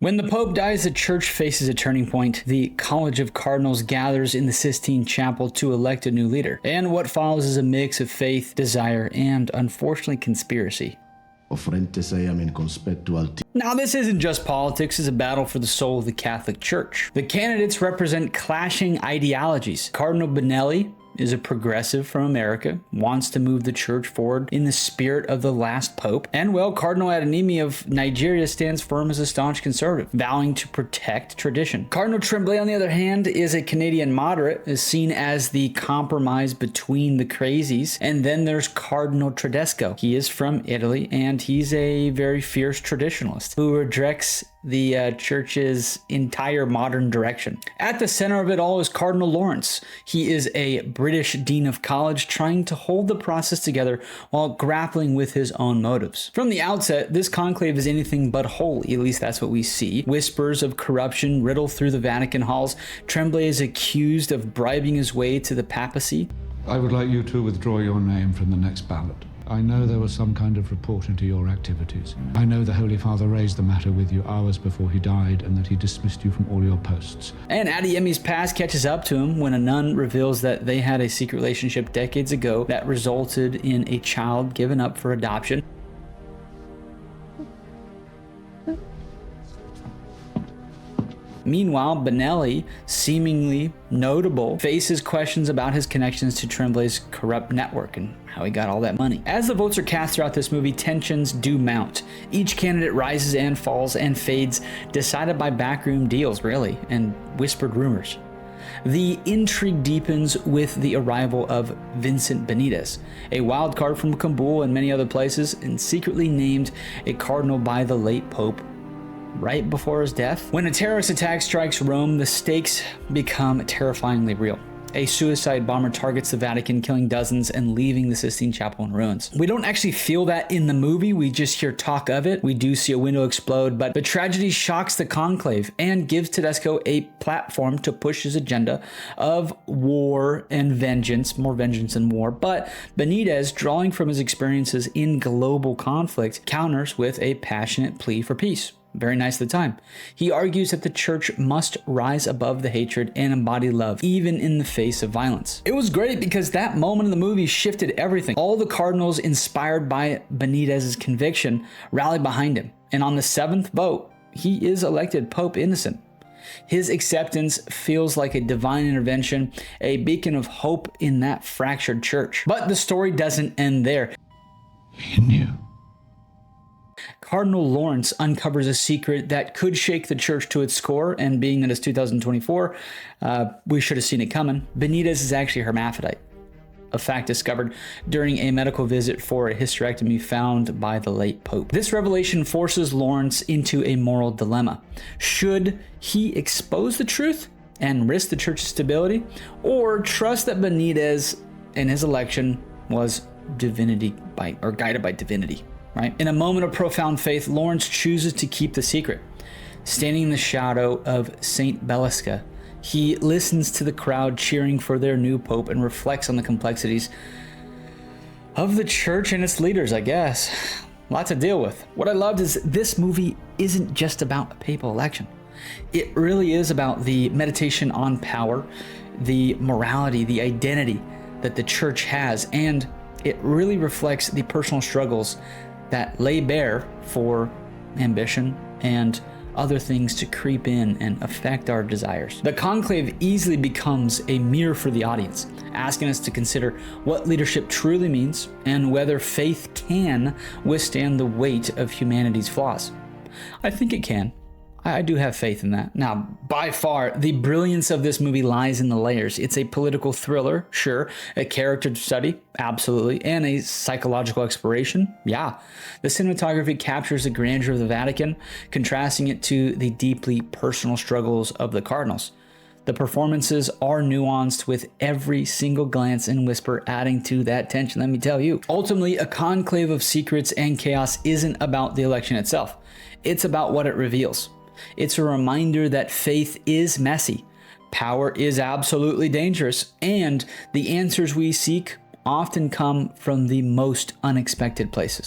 When the Pope dies, the church faces a turning point. The College of Cardinals gathers in the Sistine Chapel to elect a new leader. And what follows is a mix of faith, desire, and unfortunately conspiracy. Now, this isn't just politics, it's a battle for the soul of the Catholic Church. The candidates represent clashing ideologies. Cardinal Benelli is a progressive from America, wants to move the church forward in the spirit of the last pope. And well, Cardinal Adeyemi of Nigeria stands firm as a staunch conservative, vowing to protect tradition. Cardinal Tremblay, on the other hand, is a Canadian moderate, is seen as the compromise between the crazies. And then there's Cardinal Tedesco. He is from Italy, and he's a very fierce traditionalist who rejects the church's entire modern direction. At the center of it all is Cardinal Lawrence. He is a British dean of college trying to hold the process together while grappling with his own motives. From the outset, this conclave is anything but holy, at least that's what we see. Whispers of corruption riddle through the Vatican halls. Tremblay is accused of bribing his way to the papacy. I would like you to withdraw your name from the next ballot. I know there was some kind of report into your activities. I know the Holy Father raised the matter with you hours before he died and that he dismissed you from all your posts. And Adeyemi's past catches up to him when a nun reveals that they had a secret relationship decades ago that resulted in a child given up for adoption. Meanwhile, Benelli, seemingly notable, faces questions about his connections to Tremblay's corrupt network and how he got all that money. As the votes are cast throughout this movie, tensions do mount. Each candidate rises and falls and fades, decided by backroom deals, really, and whispered rumors. The intrigue deepens with the arrival of Vincent Benitez, a wild card from Kabul and many other places, and secretly named a cardinal by the late Pope right before his death. When a terrorist attack strikes Rome, the stakes become terrifyingly real. A suicide bomber targets the Vatican, killing dozens and leaving the Sistine Chapel in ruins. We don't actually feel that in the movie, we just hear talk of it. We do see a window explode, but the tragedy shocks the conclave and gives Tedesco a platform to push his agenda of war and vengeance, more vengeance than war. But Benitez, drawing from his experiences in global conflict, counters with a passionate plea for peace. Very nice at the time. He argues that the church must rise above the hatred and embody love, even in the face of violence. It was great because that moment in the movie shifted everything. All the cardinals, inspired by Benitez's conviction, rallied behind him. And on the 7th vote, he is elected Pope Innocent. His acceptance feels like a divine intervention, a beacon of hope in that fractured church. But the story doesn't end there. He knew. Cardinal Lawrence uncovers a secret that could shake the church to its core, and being that it's 2024, we should have seen it coming. Benitez is actually a hermaphrodite, a fact discovered during a medical visit for a hysterectomy found by the late Pope. This revelation forces Lawrence into a moral dilemma. Should he expose the truth and risk the church's stability, or trust that Benitez and his election was guided by divinity? Right? In a moment of profound faith, Lawrence chooses to keep the secret. Standing in the shadow of St. Belisca, he listens to the crowd cheering for their new pope and reflects on the complexities of the church and its leaders, I guess. Lot to deal with. What I loved is this movie isn't just about a papal election. It really is about the meditation on power, the morality, the identity that the church has, and it really reflects the personal struggles that lay bare for ambition and other things to creep in and affect our desires. The conclave easily becomes a mirror for the audience, asking us to consider what leadership truly means and whether faith can withstand the weight of humanity's flaws. I think it can. I do have faith in that. Now, by far, the brilliance of this movie lies in the layers. It's a political thriller, sure. A character study, absolutely. And a psychological exploration, yeah. The cinematography captures the grandeur of the Vatican, contrasting it to the deeply personal struggles of the cardinals. The performances are nuanced, with every single glance and whisper adding to that tension, let me tell you. Ultimately, A Conclave of Secrets and Chaos isn't about the election itself. It's about what it reveals. It's a reminder that faith is messy, power is absolutely dangerous, and the answers we seek often come from the most unexpected places.